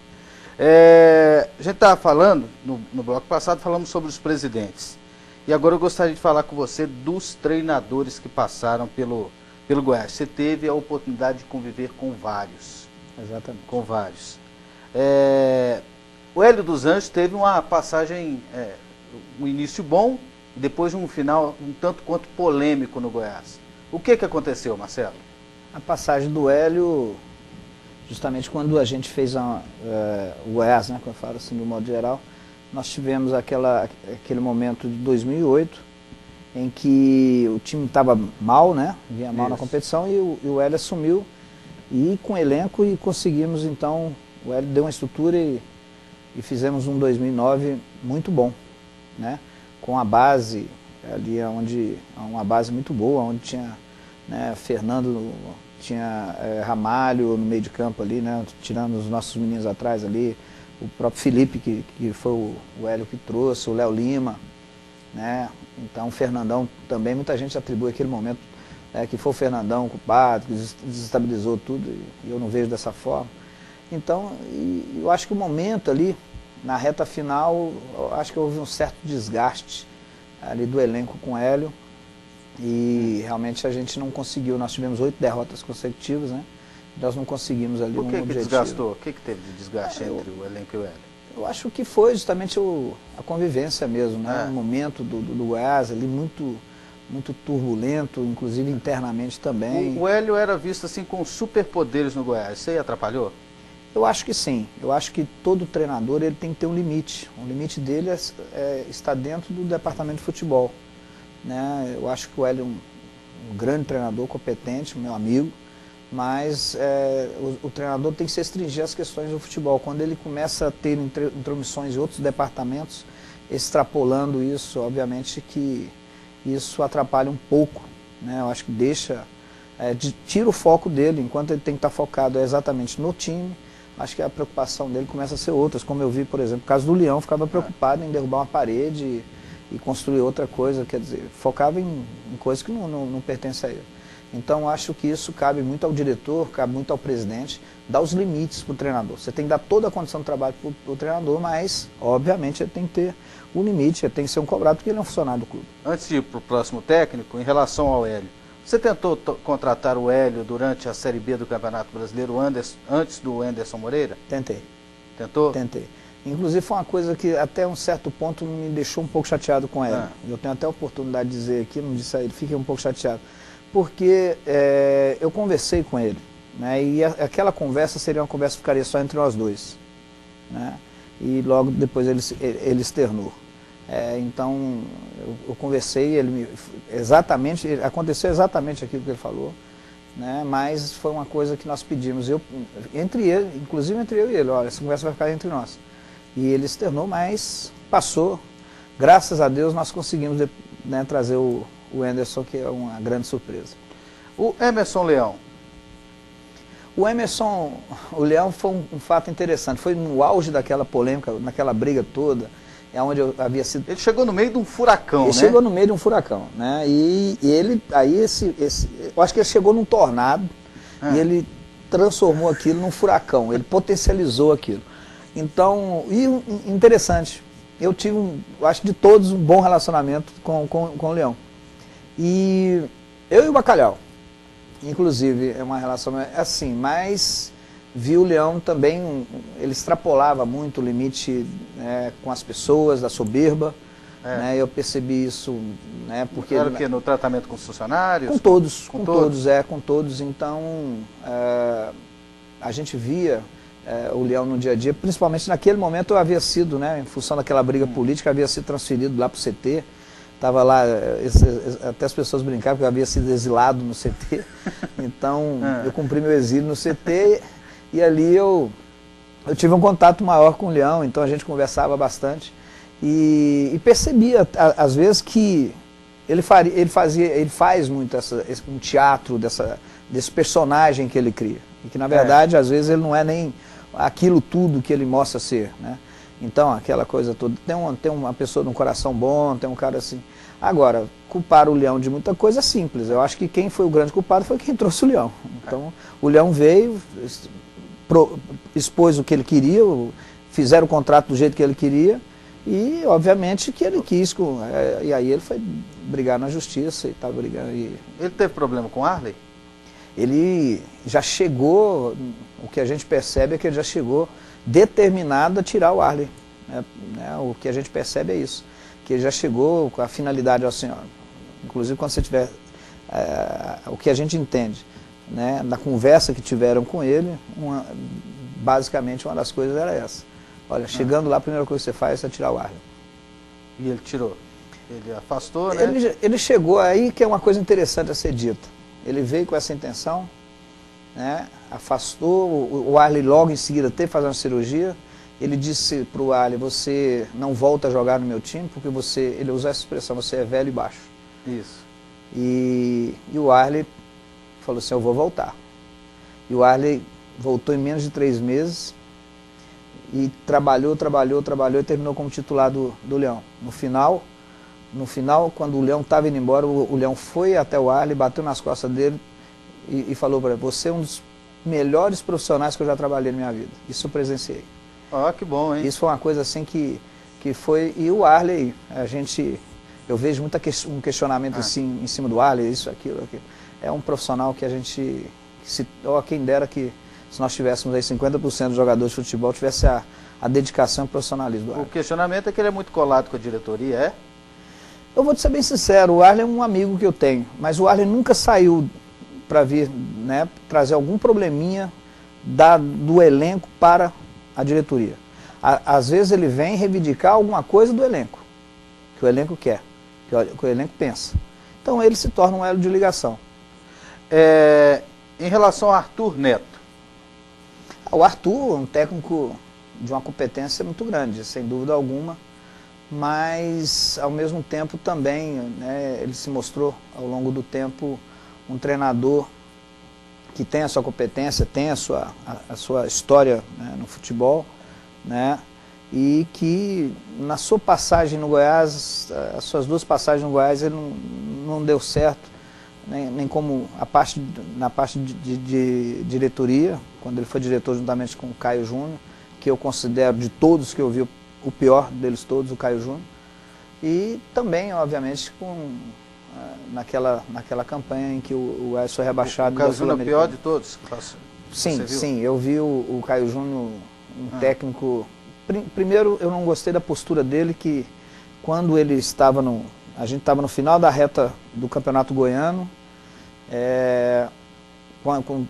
A gente estava falando, no bloco passado, falamos sobre os presidentes. E agora eu gostaria de falar com você dos treinadores que passaram pelo Goiás. Você teve a oportunidade de conviver com vários. Exatamente. Com vários. O Hélio dos Anjos teve uma passagem, um início bom, e depois um final um tanto quanto polêmico no Goiás. O que aconteceu, Marcelo? A passagem do Hélio, justamente quando a gente fez o Goiás, né, quando eu falo assim do modo geral, nós tivemos aquele momento de 2008, em que o time estava mal, né, vinha mal na competição, e o Hélio assumiu, e com o elenco, e conseguimos então, o Hélio deu uma estrutura e fizemos um 2009 muito bom, né, com a base ali uma base muito boa, onde tinha, né, Fernando, tinha Ramalho no meio de campo ali, né, tirando os nossos meninos atrás ali, o próprio Felipe, que foi o Hélio que trouxe, o Léo Lima, né, então o Fernandão também, muita gente atribui aquele momento, que foi o Fernandão culpado, que desestabilizou tudo, e eu não vejo dessa forma. Então, eu acho que o momento ali, na reta final, eu acho que houve um certo desgaste ali do elenco com o Hélio, e realmente a gente não conseguiu, nós tivemos 8 derrotas consecutivas, né? Nós não conseguimos ali um objetivo. Por que desgastou? O que teve de desgaste entre o elenco e o Hélio? Eu acho que foi justamente a convivência mesmo, né? O momento do Goiás ali muito turbulento, inclusive internamente também. O Hélio era visto assim com superpoderes no Goiás, isso aí atrapalhou? Eu acho que sim. Eu acho que todo treinador ele tem que ter um limite. O limite dele está dentro do departamento de futebol, né? Eu acho que o Hélio é um grande treinador, competente, meu amigo, mas o treinador tem que se restringir às questões do futebol. Quando ele começa a ter intromissões em outros departamentos, extrapolando isso, obviamente que isso atrapalha um pouco, né? Eu acho que tira o foco dele, enquanto ele tem que estar focado exatamente no time, acho que a preocupação dele começa a ser outras, como eu vi, por exemplo, o caso do Leão, ficava preocupado em derrubar uma parede e construir outra coisa, quer dizer, focava em coisas que não pertencem a ele. Então, acho que isso cabe muito ao diretor, cabe muito ao presidente, dar os limites para o treinador. Você tem que dar toda a condição de trabalho para o treinador, mas, obviamente, ele tem que ter um limite, ele tem que ser um cobrado, porque ele é um funcionário do clube. Antes de ir para o próximo técnico, em relação ao Hélio, você tentou contratar o Hélio durante a Série B do Campeonato Brasileiro antes do Anderson Moreira? Tentei. Tentou? Tentei. Inclusive foi uma coisa que até um certo ponto me deixou um pouco chateado com ele. Eu tenho até a oportunidade de dizer aqui, não disse a ele, fiquei um pouco chateado. Porque eu conversei com ele, né, e aquela conversa seria uma conversa que ficaria só entre nós dois. Né, e logo depois ele externou. Então eu conversei, aconteceu exatamente aquilo que ele falou, né, mas foi uma coisa que nós pedimos, inclusive entre eu e ele, olha, essa conversa vai ficar entre nós. E ele externou, mas passou. Graças a Deus nós conseguimos, né, trazer o Anderson, que é uma grande surpresa. O Emerson Leão. O Leão foi um fato interessante. Foi no auge daquela polêmica, naquela briga toda, onde eu havia sido... Ele chegou no meio de um furacão, Ele chegou no meio de um furacão, né? E ele, aí eu acho que ele chegou num tornado e ele transformou aquilo num furacão, ele potencializou aquilo. Então, e interessante, eu tive, acho de todos, um bom relacionamento com o Leão. E eu e o Bacalhau, inclusive, é uma relação assim, mas vi o Leão também, ele extrapolava muito o limite, né, com as pessoas, da soberba. Né, eu percebi isso, né, porque... Era o quê? No tratamento com os funcionários? Com todos, com todos. Então, a gente via o Leão no dia a dia, principalmente naquele momento eu havia sido, né, em função daquela briga política, havia sido transferido lá para o CT. Estava lá, até as pessoas brincavam que eu havia sido exilado no CT. Então, eu cumpri meu exílio no CT e ali eu tive um contato maior com o Leão, então a gente conversava bastante. E percebia, às vezes, que ele faz muito um teatro desse personagem que ele cria. E que, na verdade, às vezes ele não é nem aquilo tudo que ele mostra ser, né? Então, aquela coisa toda, tem uma pessoa de um coração bom, tem um cara assim. Agora, culpar o Leão de muita coisa é simples. Eu acho que quem foi o grande culpado foi quem trouxe o Leão. Então, o Leão veio, expôs o que ele queria, fizeram o contrato do jeito que ele queria, e, obviamente, que ele quis. E aí ele foi brigar na justiça e estava brigando. Ele teve problema com o Arley? Ele já chegou, o que a gente percebe é que ele já chegou determinado a tirar o Arley. O que a gente percebe é isso, que ele já chegou com a finalidade, assim, ó, inclusive quando você tiver, o que a gente entende, né, na conversa que tiveram com ele, basicamente uma das coisas era essa. Olha, chegando lá, a primeira coisa que você faz é tirar o Arley. E ele tirou? Ele afastou, né? Ele chegou aí, que é uma coisa interessante a ser dita. Ele veio com essa intenção, né, afastou, o Arley logo em seguida teve que fazer uma cirurgia. Ele disse para o Arley, você não volta a jogar no meu time, porque ele usou essa expressão, você é velho e baixo. Isso. E o Arley falou assim, eu vou voltar. E o Arley voltou em menos de 3 meses e trabalhou e terminou como titular do Leão. No final, quando o Leão estava indo embora, o Leão foi até o Arley, bateu nas costas dele e falou para ele, você é um dos melhores profissionais que eu já trabalhei na minha vida. Isso eu presenciei. Ah, que bom, hein? Isso foi uma coisa assim que foi... E o Arley, eu vejo muito um questionamento assim, em cima do Arley, isso, aquilo. É um profissional que a gente... quem dera que se nós tivéssemos aí 50% dos jogadores de futebol, tivesse a dedicação e o profissionalismo do Arley. O questionamento é que ele é muito colado com a diretoria, é? Eu vou te ser bem sincero, o Arley é um amigo que eu tenho, mas o Arley nunca saiu para vir, né, trazer algum probleminha do elenco para a diretoria. Às vezes ele vem reivindicar alguma coisa do elenco, que o elenco quer, que o elenco pensa. Então ele se torna um elo de ligação. Em relação ao Arthur Neto. O Arthur é um técnico de uma competência muito grande, sem dúvida alguma, mas ao mesmo tempo também, né, ele se mostrou ao longo do tempo um treinador que tem a sua competência, tem a sua história, né, no futebol, né, e que na sua passagem no Goiás, as suas 2 passagens no Goiás, ele não deu certo, nem como na parte de diretoria, quando ele foi diretor juntamente com o Caio Júnior, que eu considero de todos que eu vi o pior deles todos, o Caio Júnior, e também, obviamente, naquela campanha em que o Goiás foi rebaixado. O Caio Júnior é o pior de todos? Sim, eu vi o Caio Júnior, um técnico. Primeiro, eu não gostei da postura dele, que quando ele estava a gente estava no final da reta do Campeonato Goiano,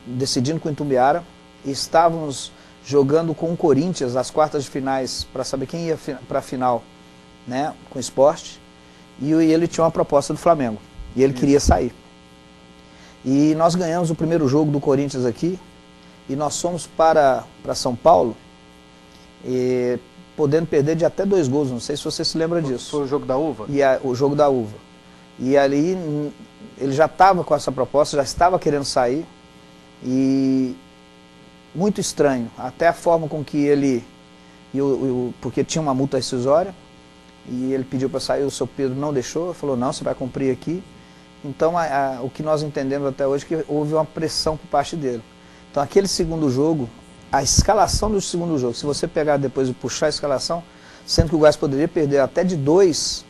decidindo com o Itumbiara, e estávamos jogando com o Corinthians as quartas de finais para saber quem ia para a final, né, com o Sport, e ele tinha uma proposta do Flamengo, e ele queria sair. E nós ganhamos o primeiro jogo do Corinthians aqui, e nós fomos para São Paulo, podendo perder de até 2 gols, não sei se você se lembra disso. Foi o jogo da uva? O jogo da uva. E ali ele já estava com essa proposta, já estava querendo sair, e muito estranho, até a forma com que ele, porque tinha uma multa rescisória, e ele pediu para sair, o seu Pedro não deixou, falou, não, você vai cumprir aqui. Então o que nós entendemos até hoje é que houve uma pressão por parte dele. Então aquele segundo jogo, a escalação do segundo jogo, se você pegar depois e puxar a escalação, sendo que o Goiás poderia perder até de 2,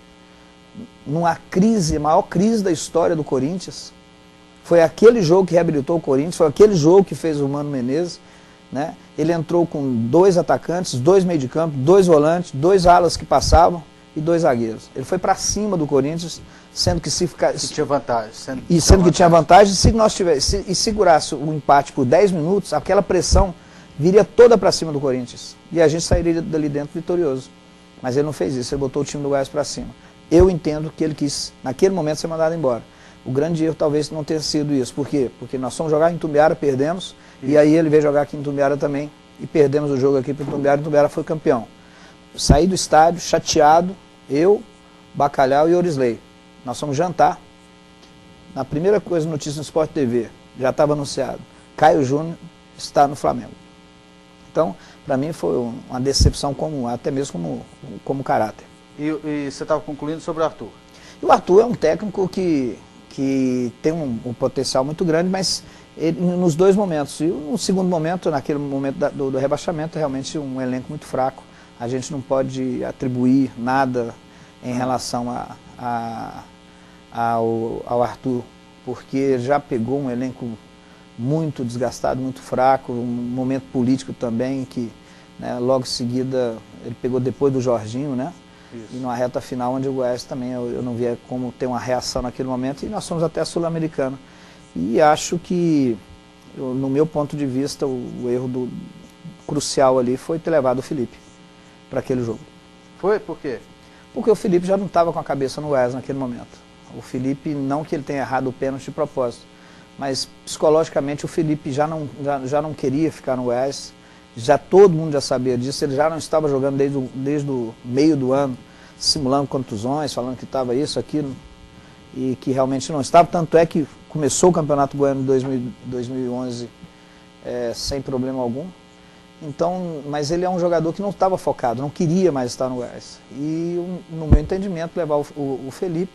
numa crise, a maior crise da história do Corinthians, foi aquele jogo que reabilitou o Corinthians, foi aquele jogo que fez o Mano Menezes, né? Ele entrou com 2 atacantes, 2 meio de campo, 2 volantes, 2 alas que passavam e 2 zagueiros. Ele foi para cima do Corinthians, sendo que se ficasse... tinha vantagem. Sendo que tinha vantagem, se nós tivesse, segurasse o empate por 10 minutos, aquela pressão viria toda para cima do Corinthians. E a gente sairia dali dentro vitorioso. Mas ele não fez isso, ele botou o time do Goiás para cima. Eu entendo que ele quis, naquele momento, ser mandado embora. O grande erro talvez não tenha sido isso. Por quê? Porque nós fomos jogar em Itumbiara, perdemos, e aí ele veio jogar aqui em Itumbiara também, e perdemos o jogo aqui para Itumbiara, e Itumbiara foi campeão. Saí do estádio, chateado, eu, Bacalhau e Orisley. Nós fomos jantar. Na primeira coisa, notícia no Sport TV, já estava anunciado, Caio Júnior está no Flamengo. Então, para mim foi uma decepção, até mesmo como caráter. E você estava concluindo sobre o Arthur? E o Arthur é um técnico que tem um potencial muito grande, mas ele, nos 2 momentos. E no segundo momento, naquele momento do rebaixamento, é realmente um elenco muito fraco. A gente não pode atribuir nada em relação ao Arthur, porque já pegou um elenco muito desgastado, muito fraco, um momento político também, que, né, logo em seguida ele pegou depois do Jorginho, né? Isso. E numa reta final onde o Goiás também, eu não via como ter uma reação naquele momento, e nós fomos até a Sul-Americana. E acho que, no meu ponto de vista, o erro crucial ali foi ter levado o Felipe para aquele jogo. Foi? Por quê? Porque o Felipe já não estava com a cabeça no Goiás naquele momento. O Felipe, não que ele tenha errado o pênalti de propósito, mas psicologicamente o Felipe já não queria ficar no Goiás. Já todo mundo já sabia disso, ele já não estava jogando desde o meio do ano, simulando contusões, falando que estava isso, aquilo, e que realmente não estava. Tanto é que começou o Campeonato Goiano em 2011 sem problema algum. Então, mas ele é um jogador que não estava focado, não queria mais estar no Goiás. E no meu entendimento, levar o Felipe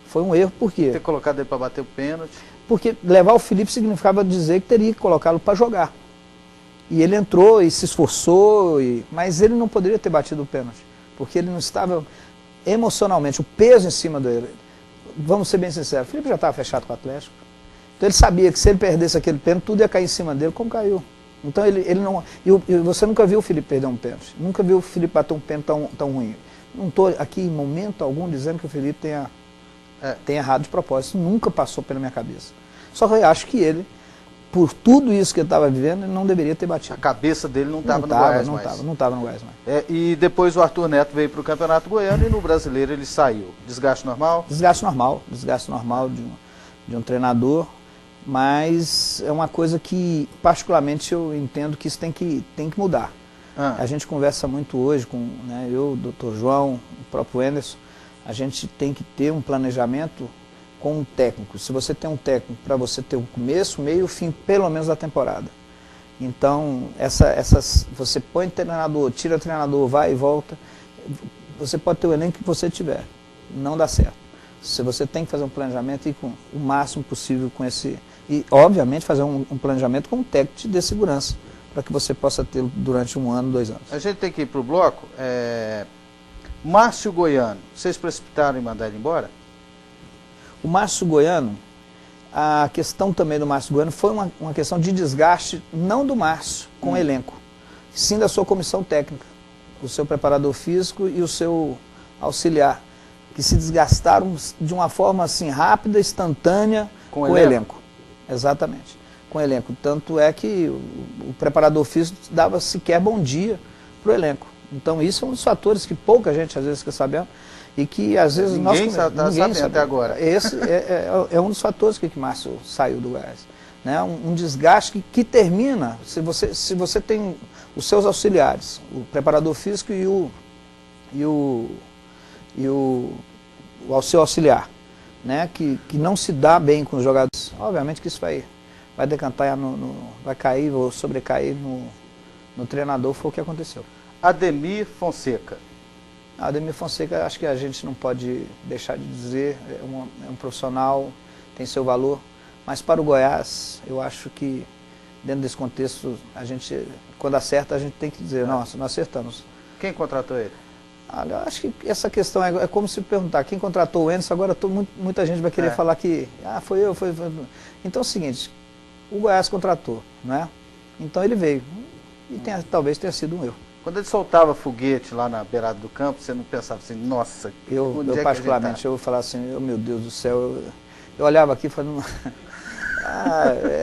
foi um erro. Por quê? Ter colocado ele para bater o pênalti. Porque levar o Felipe significava dizer que teria que colocá-lo para jogar. E ele entrou e se esforçou, mas ele não poderia ter batido o pênalti, porque ele não estava emocionalmente, o peso em cima dele. Vamos ser bem sinceros, o Felipe já estava fechado com o Atlético. Então ele sabia que se ele perdesse aquele pênalti, tudo ia cair em cima dele, como caiu. Então ele não... E você nunca viu o Felipe perder um pênalti, nunca viu o Felipe bater um pênalti tão ruim. Não estou aqui em momento algum dizendo que o Felipe tenha errado de propósito, nunca passou pela minha cabeça. Só que eu acho que ele, por tudo isso que ele estava vivendo, ele não deveria ter batido. A cabeça dele não estava no Goiás mais. Não estava no Goiás mais. E depois o Arthur Neto veio para o Campeonato Goiano e no Brasileiro ele saiu. Desgaste normal? Desgaste normal de um treinador, mas é uma coisa que, particularmente, eu entendo que isso tem que mudar. A gente conversa muito hoje com, né, eu, o Dr. João, o próprio Anderson, a gente tem que ter um planejamento com um técnico. Se você tem um técnico para você ter o começo, meio e o fim, pelo menos da temporada. Então, você põe treinador, tira treinador, vai e volta. Você pode ter o elenco que você tiver. Não dá certo. Se você tem que fazer um planejamento e com o máximo possível com esse... E, obviamente, fazer um planejamento com um técnico que te dê segurança, para que você possa ter durante 1 ano, 2 anos. A gente tem que ir para o bloco. Márcio Goiano, vocês precipitaram em mandar ele embora? O Márcio Goiano, a questão também do Márcio Goiano foi uma questão de desgaste, não do Márcio com o elenco, sim da sua comissão técnica, o seu preparador físico e o seu auxiliar, que se desgastaram de uma forma assim rápida, instantânea com o elenco. Exatamente, com o elenco. Tanto é que o preparador físico dava sequer bom dia para o elenco. Então isso é um dos fatores que pouca gente às vezes quer saber e que às vezes ninguém sabe até agora. Esse é um dos fatores que Márcio saiu do Goiás. Né? Um desgaste que termina, se você tem os seus auxiliares, o preparador físico e o seu auxiliar, né? que não se dá bem com os jogadores, obviamente que isso vai decantar, vai cair ou sobrecair no treinador, foi o que aconteceu. Ademir Fonseca. Ademir Fonseca, acho que a gente não pode deixar de dizer, é um profissional, tem seu valor, mas para o Goiás, eu acho que dentro desse contexto, a gente, quando acerta, a gente tem que dizer, nossa, nós acertamos. Quem contratou ele? Olha, eu acho que essa questão é como se perguntar, quem contratou o Anderson, agora muita gente vai querer falar que, foi eu. Então é o seguinte, o Goiás contratou, né? Então ele veio, e talvez tenha sido um erro. Quando ele soltava foguete lá na beirada do campo, você não pensava assim, nossa, eu particularmente, eu vou falar assim, meu Deus do céu, eu olhava aqui e falava,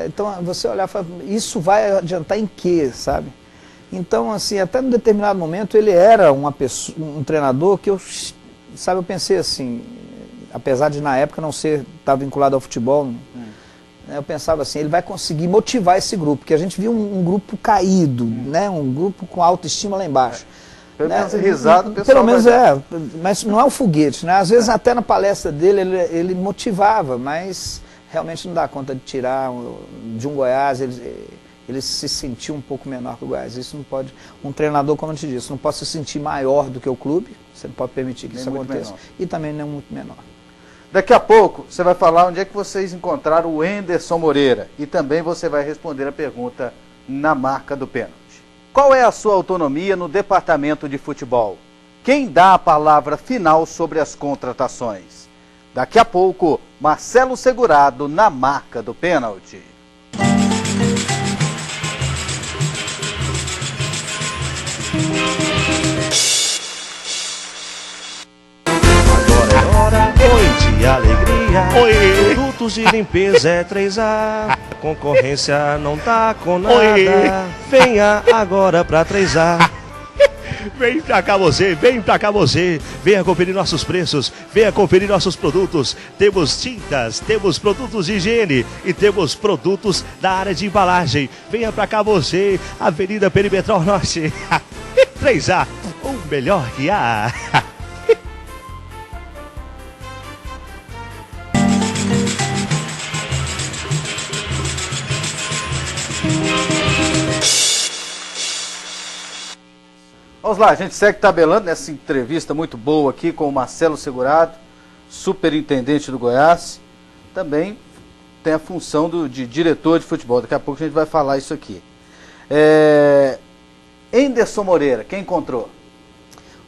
então você olhava e falava, isso vai adiantar em quê, sabe? Então, assim, até num determinado momento ele era um treinador que eu pensei assim, apesar de na época não estar vinculado ao futebol, eu pensava assim, ele vai conseguir motivar esse grupo, porque a gente viu um grupo caído, né, um grupo com autoestima lá embaixo. Pelo menos risado, pessoal. Pelo menos mas não é o foguete, né? Às vezes até na palestra dele ele motivava, mas realmente não dá conta de tirar de um Goiás, ele se sentiu um pouco menor que o Goiás. Isso não pode, um treinador, como eu te disse, não pode se sentir maior do que o clube, você não pode permitir que isso aconteça, e também não muito menor. Daqui a pouco você vai falar onde é que vocês encontraram o Anderson Moreira e também você vai responder a pergunta na marca do pênalti. Qual é a sua autonomia no departamento de futebol? Quem dá a palavra final sobre as contratações? Daqui a pouco, Marcelo Segurado na marca do pênalti. Oi de alegria, produtos de limpeza é 3A, concorrência não tá com nada, venha agora pra 3A. Vem pra cá você, venha conferir nossos preços, venha conferir nossos produtos. Temos tintas, temos produtos de higiene e temos produtos da área de embalagem. Venha pra cá você, Avenida Perimetral Norte, 3A, o melhor que há. Vamos lá, a gente segue tabelando nessa entrevista muito boa aqui com o Marcelo Segurado, superintendente do Goiás. Também tem a função de diretor de futebol. Daqui a pouco a gente vai falar isso aqui. Anderson Moreira, quem encontrou?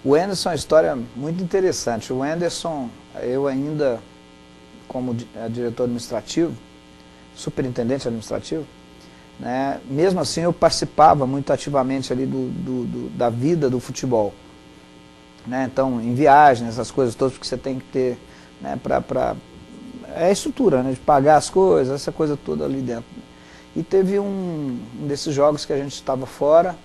O Anderson é uma história muito interessante. O Anderson, eu ainda, como diretor administrativo, superintendente administrativo, né, mesmo assim eu participava muito ativamente ali da vida do futebol. Né, então, em viagens, essas coisas todas, porque você tem que ter, né, é a estrutura, né, de pagar as coisas, essa coisa toda ali dentro. E teve um desses jogos que a gente estava fora,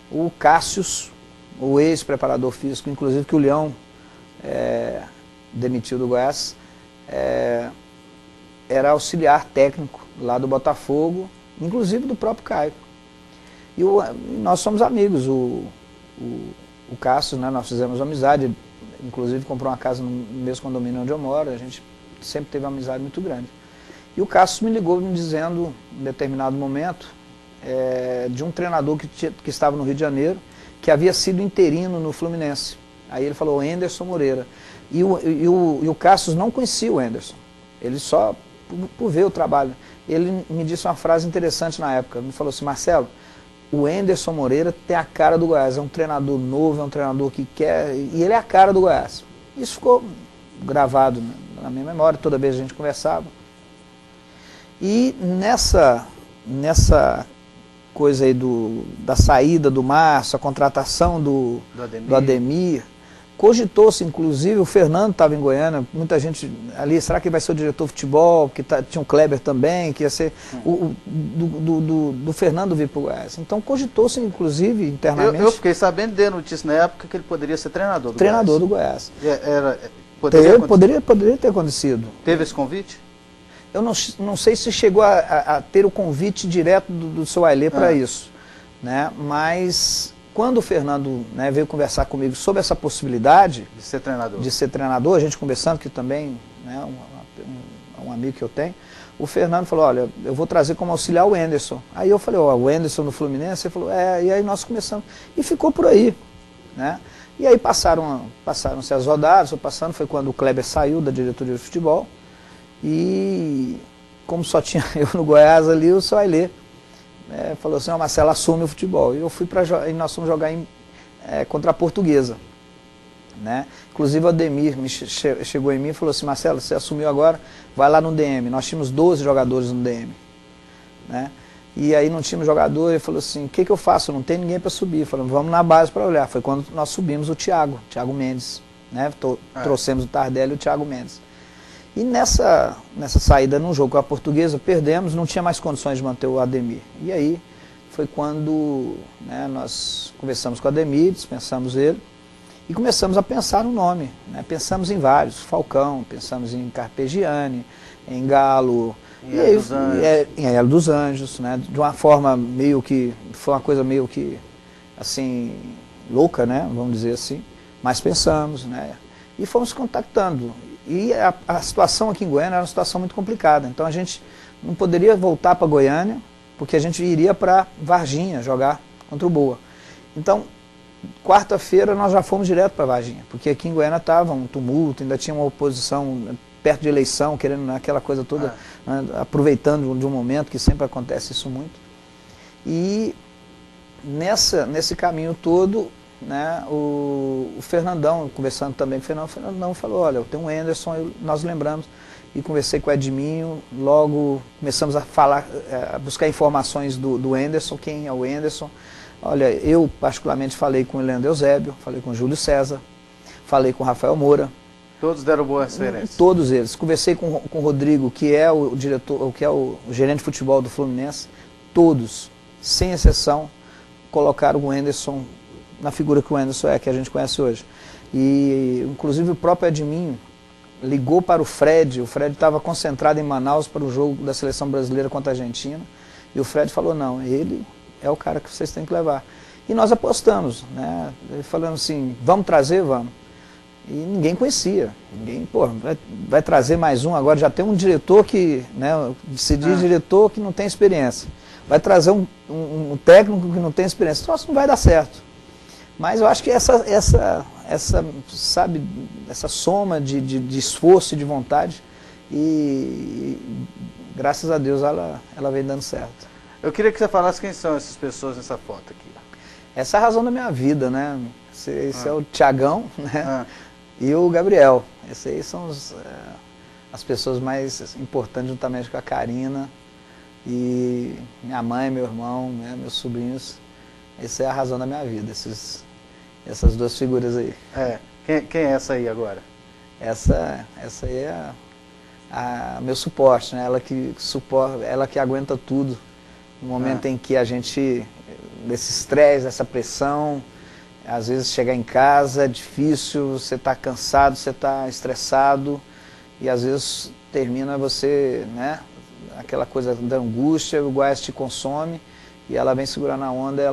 o Cássius, o ex-preparador físico, inclusive que o Leão demitiu do Goiás, era auxiliar técnico lá do Botafogo, inclusive do próprio Caio. E nós somos amigos, o Cássio, né, nós fizemos amizade, inclusive comprou uma casa no mesmo condomínio onde eu moro, a gente sempre teve uma amizade muito grande. E o Cassius me ligou me dizendo, em determinado momento, de um treinador que estava no Rio de Janeiro, que havia sido interino no Fluminense. Aí ele falou, Anderson Moreira. E o Cassius não conhecia o Anderson, ele só por ver o trabalho. Ele me disse uma frase interessante na época, me falou assim, Marcelo, o Anderson Moreira tem a cara do Goiás, é um treinador novo, é um treinador que quer, e ele é a cara do Goiás. Isso ficou gravado na minha memória, toda vez a gente conversava. E nessa coisa aí da saída do Márcio, a contratação do Ademir, cogitou-se, inclusive, o Fernando estava em Goiânia, muita gente ali, será que vai ser o diretor de futebol? Porque tinha um Kleber também, que ia ser do Fernando vir para o Goiás. Então cogitou-se, inclusive, internamente. Eu fiquei sabendo de notícia na época que ele poderia ser treinador do Goiás. Treinador do Goiás. Poderia ter acontecido. Teve esse convite? Eu não sei se chegou a ter o convite direto do seu Ailê para isso, né? Mas quando o Fernando, né, veio conversar comigo sobre essa possibilidade de ser treinador, a gente conversando, que também, né, um amigo que eu tenho, o Fernando falou, olha, eu vou trazer como auxiliar o Anderson. Aí eu falei, ó, o Anderson no Fluminense? Ele falou, e aí nós começamos. E ficou por aí, né? E aí passaram-se as rodadas, foi quando o Kleber saiu da diretoria de futebol. E como só tinha eu no Goiás ali, o seu Ailê falou assim, Marcelo, assume o futebol. E eu fui e nós fomos jogar contra a Portuguesa, né? Inclusive o Ademir chegou em mim e falou assim, Marcelo, você assumiu agora, vai lá no DM. Nós tínhamos 12 jogadores no DM, né? E aí não tínhamos jogador, ele falou assim, o que eu faço? Não tem ninguém para subir. Falamos, vamos na base para olhar. Foi quando nós subimos o Thiago Mendes, né? Trouxemos o Tardelli e o Thiago Mendes. E nessa saída num jogo com a Portuguesa, perdemos, não tinha mais condições de manter o Ademir. E aí foi quando, né, nós conversamos com o Ademir, dispensamos ele, e começamos a pensar no nome, né? Pensamos em vários, Falcão, pensamos em Carpegiani, em Galo, em Hélio dos Anjos, né? De uma forma meio que, foi uma coisa meio que, assim, louca, né? Vamos dizer assim, mas pensamos, né? E fomos contactando. E a situação aqui em Goiânia era uma situação muito complicada. Então a gente não poderia voltar para Goiânia, porque a gente iria para Varginha jogar contra o Boa. Então, quarta-feira nós já fomos direto para Varginha, porque aqui em Goiânia estava um tumulto, ainda tinha uma oposição perto de eleição, querendo aquela coisa toda, né, aproveitando de um momento, que sempre acontece isso muito. E nesse caminho todo, né, o Fernandão, conversando também com o Fernandão falou, olha, eu tenho um Anderson, nós lembramos, e conversei com o Edminho, logo começamos a falar, a buscar informações do Anderson, quem é o Anderson. Olha, eu particularmente falei com o Leandro Eusébio, falei com o Júlio César, falei com o Rafael Moura. Todos deram boas referências? Todos eles. Conversei com o Rodrigo, que é o diretor, que é o gerente de futebol do Fluminense, todos, sem exceção, colocaram o Anderson na figura que o Anderson que a gente conhece hoje. E, inclusive, o próprio Edminho ligou para o Fred estava concentrado em Manaus para o jogo da seleção brasileira contra a Argentina, e o Fred falou, não, ele é o cara que vocês têm que levar. E nós apostamos, né? Ele falando assim, vamos trazer, vamos. E ninguém conhecia, ninguém, vai trazer mais um, agora já tem um diretor que, né, se diz diretor que não tem experiência. Vai trazer um técnico que não tem experiência, então isso não vai dar certo. Mas eu acho que essa soma de esforço e de vontade, e graças a Deus ela vem dando certo. Eu queria que você falasse quem são essas pessoas nessa foto aqui. Essa é a razão da minha vida, né? Esse é o Thiagão, né? E o Gabriel. Esses aí são as pessoas mais importantes, juntamente com a Karina, e minha mãe, meu irmão, né, meus sobrinhos. Essa é a razão da minha vida, essas duas figuras aí. Quem é essa aí agora? Essa aí é meu suporte, né? Ela que aguenta tudo. No momento em que a gente, desse estresse, dessa pressão, às vezes chegar em casa é difícil, você está cansado, você está estressado, e às vezes termina você, né, aquela coisa da angústia, o Goiás te consome, e ela vem segurar na onda,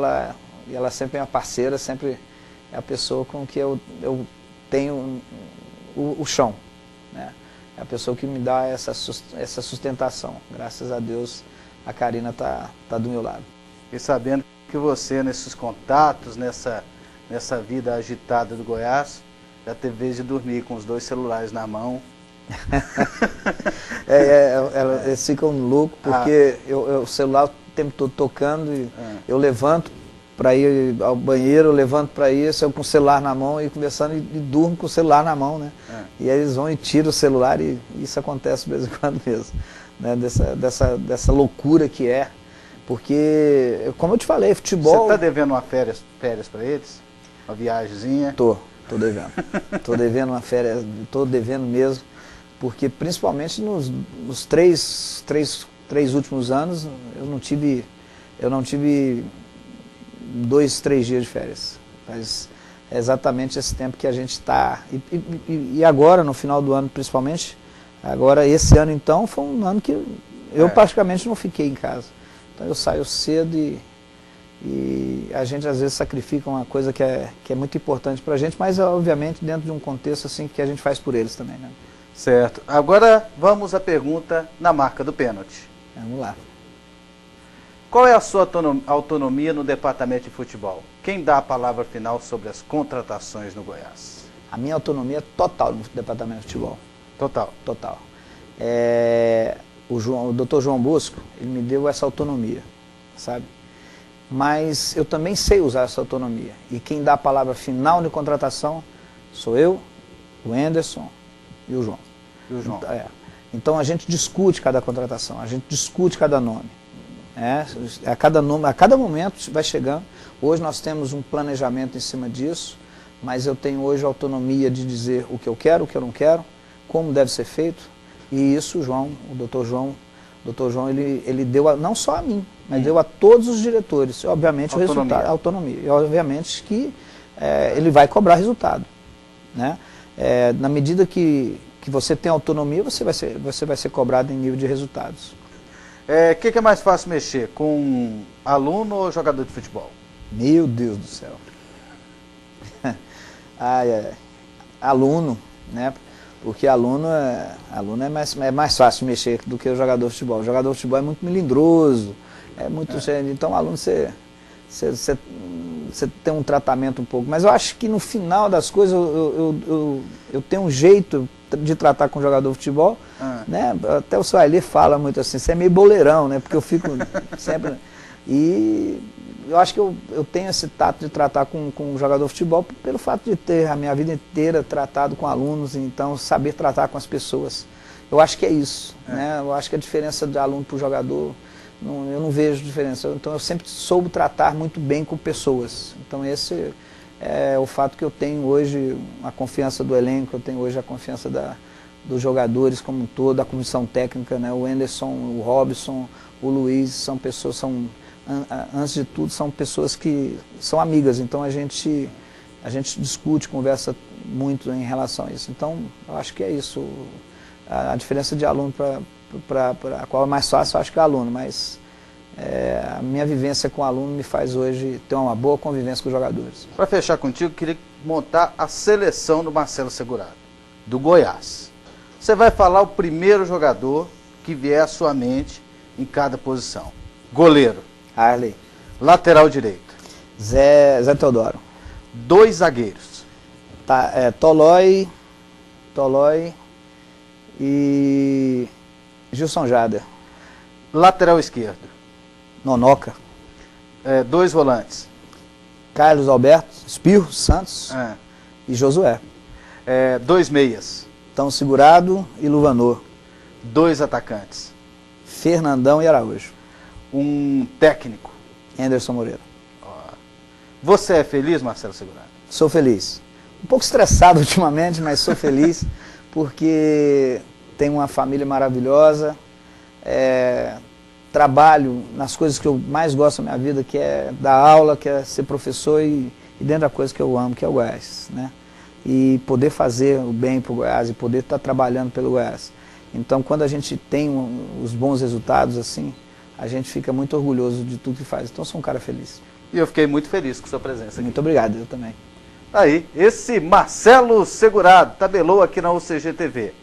e ela sempre é uma parceira, sempre é a pessoa com que eu tenho o chão, né? é a pessoa que me dá essa sustentação. Graças a Deus, a Karina tá do meu lado. E sabendo que você, nesses contatos, nessa vida agitada do Goiás, já teve vez de dormir com os 2 celulares na mão. Eles ficam loucos porque o celular o tempo todo tocando e eu levanto para ir ao banheiro, eu levanto para ir, eu com o celular na mão e conversando e durmo com o celular na mão, né? E aí eles vão e tiram o celular e isso acontece de vez em quando mesmo, né? Dessa loucura que é, porque, como eu te falei, futebol... Você está devendo uma férias para eles? Uma viagemzinha? Tô devendo. Tô devendo uma férias, tô devendo mesmo, porque principalmente nos três últimos anos eu não tive 2, 3 dias de férias. Mas é exatamente esse tempo que a gente está. E agora, no final do ano, principalmente, agora esse ano então, foi um ano que eu praticamente não fiquei em casa. Então eu saio cedo e a gente às vezes sacrifica uma coisa que é muito importante para a gente, mas obviamente dentro de um contexto assim que a gente faz por eles também, né? Certo. Agora vamos à pergunta na marca do pênalti. Vamos lá. Qual é a sua autonomia no departamento de futebol? Quem dá a palavra final sobre as contratações no Goiás? A minha autonomia é total no departamento de futebol. Total? Total. O Dr. João Bosco, ele me deu essa autonomia, sabe? Mas eu também sei usar essa autonomia. E quem dá a palavra final de contratação sou eu, o Anderson e o João. Então a gente discute cada contratação, a gente discute cada nome. A cada momento vai chegando. Hoje nós temos um planejamento em cima disso, mas eu tenho hoje a autonomia de dizer o que eu quero, o que eu não quero, como deve ser feito. E isso o Dr. João, ele deu não só a mim, mas deu a todos os diretores. Obviamente o resultado, a autonomia. E obviamente que ele vai cobrar resultado, né? Na medida que você tem autonomia, você vai ser cobrado em nível de resultados. O que é mais fácil mexer, com aluno ou jogador de futebol? Meu Deus do céu. Aluno, né? Porque aluno é mais fácil de mexer do que o jogador de futebol. O jogador de futebol é muito melindroso, então aluno você tem um tratamento um pouco. Mas eu acho que no final das coisas eu tenho um jeito de tratar com o jogador de futebol, né? Até o Sueli fala muito assim, você é meio boleirão, né? Porque eu fico sempre... E eu acho que eu tenho esse tato de tratar com o jogador de futebol pelo fato de ter a minha vida inteira tratado com alunos, então saber tratar com as pessoas. Eu acho que é isso, né? Eu acho que a diferença de aluno para o jogador, eu não vejo diferença. Então eu sempre soube tratar muito bem com pessoas. Então esse é o fato que eu tenho hoje, a confiança do elenco, eu tenho hoje a confiança dos jogadores como um todo, da comissão técnica, né? O Anderson, o Robson, o Luiz, antes de tudo, são pessoas que são amigas, então a gente discute, conversa muito em relação a isso. Então, eu acho que é isso. A diferença de aluno para a qual é mais fácil, eu acho que é aluno, mas a minha vivência com o aluno me faz hoje ter uma boa convivência com os jogadores. Para fechar contigo, queria montar a seleção do Marcelo Segurado, do Goiás. Você vai falar o primeiro jogador que vier à sua mente em cada posição. Goleiro. Arley. Lateral direito. Zé Teodoro. 2 zagueiros. Tolói e Gilson Jader. Lateral esquerdo. Nonoca. 2 volantes. Carlos Alberto, Espirro Santos e Josué. 2 meias. Tão Segurado e Luvanor. 2 atacantes. Fernandão e Araújo. Um técnico. Anderson Moreira. Você é feliz, Marcelo Segurado? Sou feliz. Um pouco estressado ultimamente, mas sou feliz porque tenho uma família maravilhosa, trabalho nas coisas que eu mais gosto na minha vida, que é dar aula, que é ser professor e dentro da coisa que eu amo, que é o Goiás, né? E poder fazer o bem para o Goiás e poder estar trabalhando pelo Goiás. Então, quando a gente tem os bons resultados assim, a gente fica muito orgulhoso de tudo que faz. Então, sou um cara feliz. E eu fiquei muito feliz com sua presença aqui. Muito obrigado, eu também. Aí, esse Marcelo Segurado tabelou aqui na UCG TV.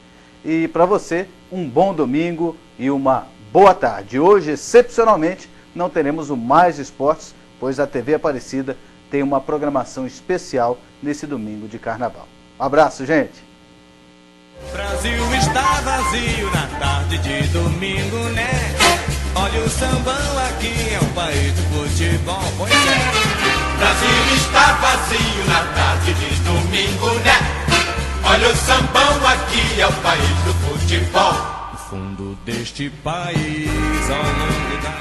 e para você um bom domingo e uma boa tarde. Hoje, excepcionalmente, não teremos o Mais Esportes, pois a TV Aparecida tem uma programação especial nesse domingo de carnaval. Um abraço, gente! O Brasil está vazio na tarde de domingo, né? Olha o sambão aqui, é um país do futebol, pois é. Brasil está vazio na tarde de domingo, né? Olha o sambão aqui, é o país do futebol. No fundo deste país, ao longo da